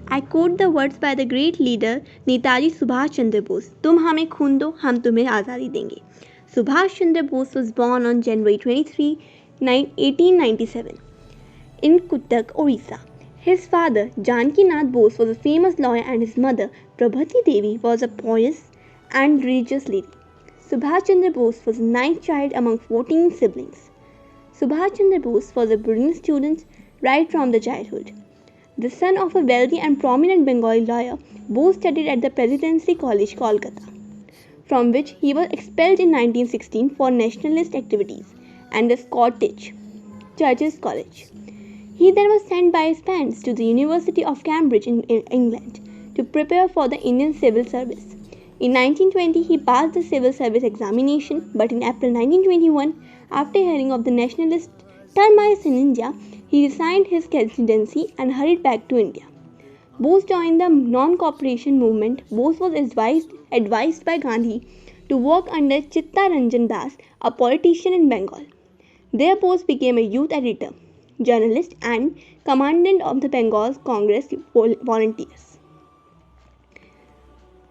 I quote the words by the great leader Netaji Subhash Chandra Bose. तुम हमें खून दो, हम तुम्हें आज़ादी देंगे. Subhash Chandra Bose was born on January 23, 1897 in Cuttack, Orissa. His father, Janki Nath Bose, was a famous lawyer and his mother, Prabhati Devi, was a pious and religious lady. Subhash Chandra Bose was the ninth child among 14 siblings. Subhash Chandra Bose was a brilliant student right from the childhood. The son of a wealthy and prominent Bengali lawyer, Bose studied at the Presidency College, Kolkata, from which he was expelled in 1916 for nationalist activities, and the Scottish Churches College. He then was sent by his parents to the University of Cambridge in England to prepare for the Indian Civil Service. In 1920, he passed the Civil Service examination, but in April 1921, after hearing of the nationalist turmoil in India, he resigned his candidacy and hurried back to India. Bose joined the non-cooperation movement. Bose was advised by Gandhi to work under Chitta Ranjan Das, a politician in Bengal. There Bose became a youth editor, journalist and commandant of the Bengal Congress Volunteers.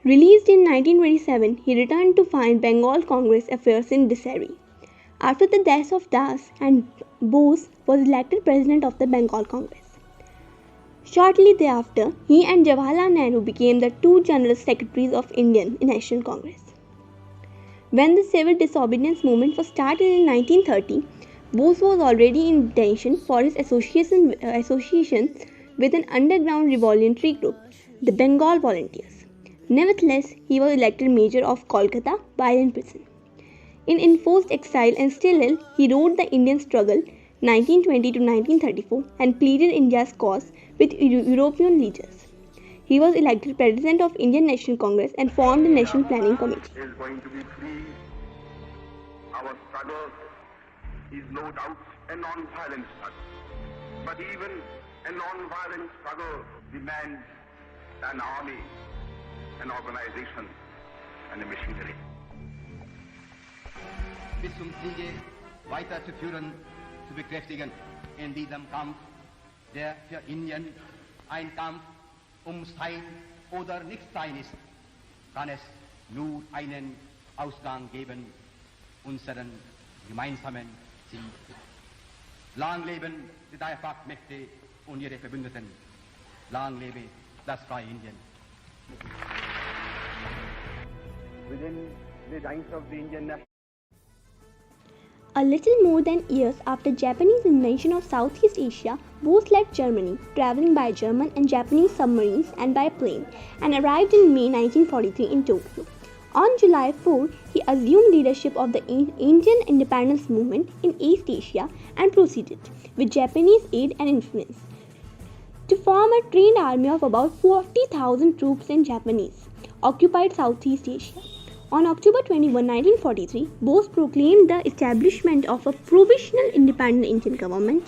Released in 1927, he returned to find Bengal Congress affairs in disarray. After the death of Das, and Bose was elected president of the Bengal Congress. Shortly thereafter, he and Jawaharlal Nehru became the two general secretaries of Indian National Congress. When the civil disobedience movement was started in 1930, Bose was already in detention for his association with an underground revolutionary group, the Bengal Volunteers. Nevertheless, he was elected mayor of Kolkata while in prison. In enforced exile and still ill, he wrote The Indian Struggle 1920 to 1934 and pleaded India's cause with European leaders. He was elected president of Indian National Congress and formed the National Planning Committee. Is going to be free. Our struggle is no doubt a non-violent struggle. But even a non-violent struggle demands an army, an organization, and a machinery. Bis zum Siege weiterzuführen, zu bekräftigen in diesem Kampf, der für Indien ein Kampf Sein oder Nichtsein ist, kann es nur einen Ausgang geben, unseren gemeinsamen Ziel. Lang leben die Dreifachmächte und ihre Verbündeten. Lang lebe das freie Indien. Within the ranks of the Indian National A little more than years after Japanese invasion of Southeast Asia, Bose left Germany, traveling by German and Japanese submarines and by plane, and arrived in May 1943 in Tokyo. On July 4, he assumed leadership of the Indian independence movement in East Asia and proceeded, with Japanese aid and influence, to form a trained army of about 40,000 troops in Japanese occupied Southeast Asia. On October 21, 1943, Bose proclaimed the establishment of a provisional independent Indian government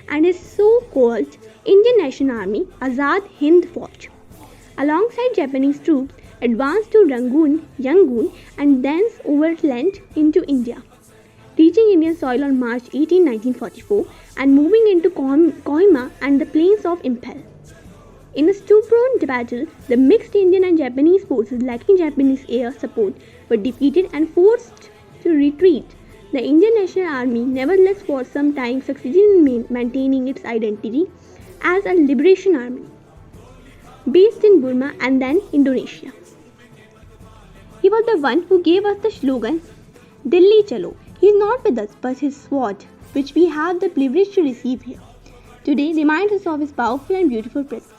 and his so-called Indian National Army, Azad Hind Fauj, alongside Japanese troops, advanced to Yangon and thence overland into India, reaching Indian soil on March 18, 1944 and moving into Kohima and the plains of Imphal. In a stubborn battle, the mixed Indian and Japanese forces lacking Japanese air support were defeated and forced to retreat. The Indian National Army nevertheless for some time succeeded in maintaining its identity as a liberation army based in Burma and then Indonesia. He was the one who gave us the slogan, Delhi Chalo. He is not with us, but his sword, which we have the privilege to receive here today, reminds us of his powerful and beautiful presence.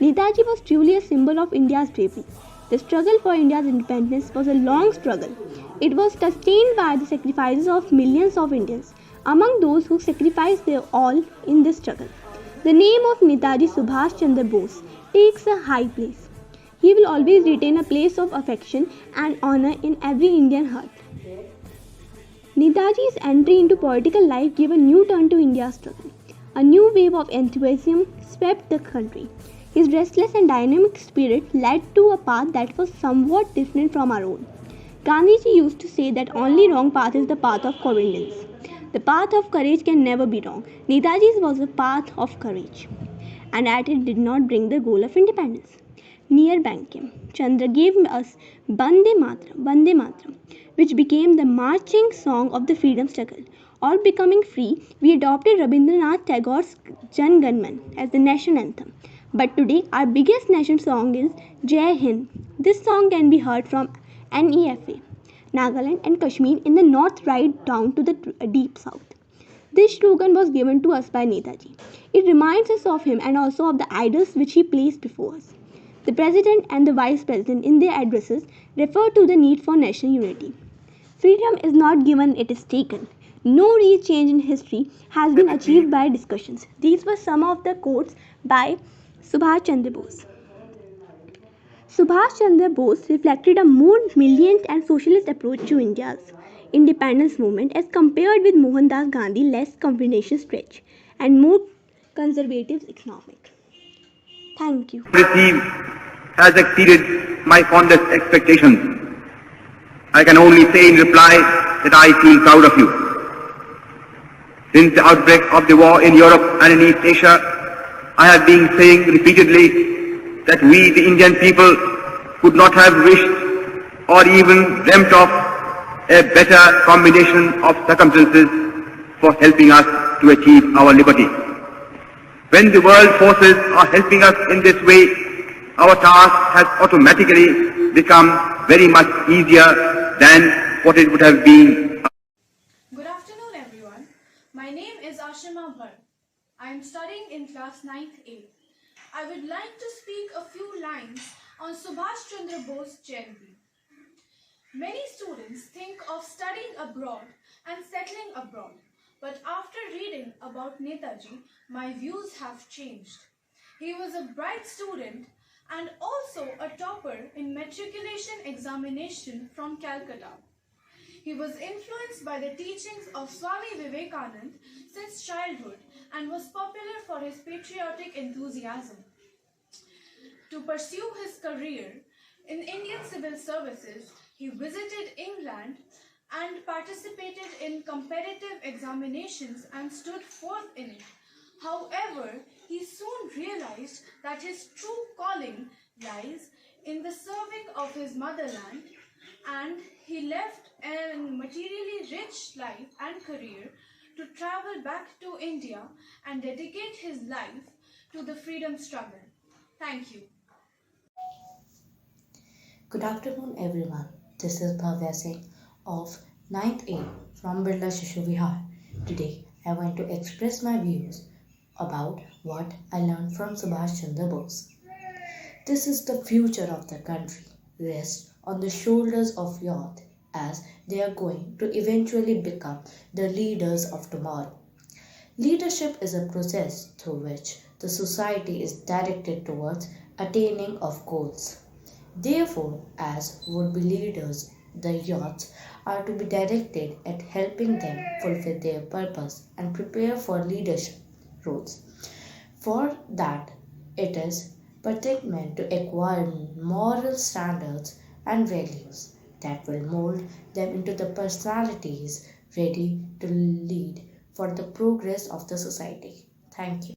Netaji was truly a symbol of India's bravery. The struggle for India's independence was a long struggle. It was sustained by the sacrifices of millions of Indians, among those who sacrificed their all in this struggle. The name of Netaji Subhash Chandra Bose takes a high place. He will always retain a place of affection and honor in every Indian heart. Netaji's entry into political life gave a new turn to India's struggle. A new wave of enthusiasm swept the country. His restless and dynamic spirit led to a path that was somewhat different from our own. Gandhiji used to say that only wrong path is the path of cowardice. The path of courage can never be wrong. Netaji's was a path of courage. and yet it did not bring the goal of independence. Near Bankim, Chandra gave us Bande Matram, which became the marching song of the freedom struggle. All becoming free, we adopted Rabindranath Tagore's Jan Gan Man as the national anthem. But today, our biggest national song is Jai Hind. This song can be heard from NEFA, Nagaland and Kashmir in the north right down to the deep south. This slogan was given to us by Netaji. It reminds us of him and also of the idols which he placed before us. The President and the Vice President in their addresses refer to the need for national unity. Freedom is not given, it is taken. No real change in history has been achieved by discussions. These were some of the quotes by Subhash Chandra Bose. Subhash Chandra Bose reflected a more militant and socialist approach to India's independence movement as compared with Mohandas Gandhi's less combination stretch and more conservative economic. Thank you. Received has exceeded my fondest expectations. I can only say in reply that I feel proud of you. Since the outbreak of the war in Europe and in East Asia, I have been saying repeatedly that we, the Indian people, could not have wished or even dreamt of a better combination of circumstances for helping us to achieve our liberty. When the world forces are helping us in this way, our task has automatically become very much easier than what it would have been. Good afternoon, everyone. My name is Ashima Bhatt. I am studying in class 9th A. I would like to speak a few lines on Subhash Chandra Bose Jayanti. Many students think of studying abroad and settling abroad, but after reading about Netaji, my views have changed. He was a bright student and also a topper in matriculation examination from Calcutta. He was influenced by the teachings of Swami Vivekananda since childhood and was popular for his patriotic enthusiasm. To pursue his career in Indian civil services, he visited England and participated in competitive examinations and stood forth in it. However, he soon realized that his true calling lies in the serving of his motherland, and he left a materially rich life and career to travel back to India and dedicate his life to the freedom struggle. Thank you. Good afternoon, everyone. This is Bhavya Singh of 9th A from Birla Shishu, Vihar. Today, I want to express my views about what I learned from Subhash Chandra Bose. This is the future of the country, rests on the shoulders of youth as they are going to eventually become the leaders of tomorrow. Leadership is a process through which the society is directed towards attaining of goals. Therefore, as would-be leaders, the youths are to be directed at helping them fulfill their purpose and prepare for leadership roles. For that, it is pertinent to acquire moral standards and values that will mold them into the personalities ready to lead for the progress of the society. Thank you.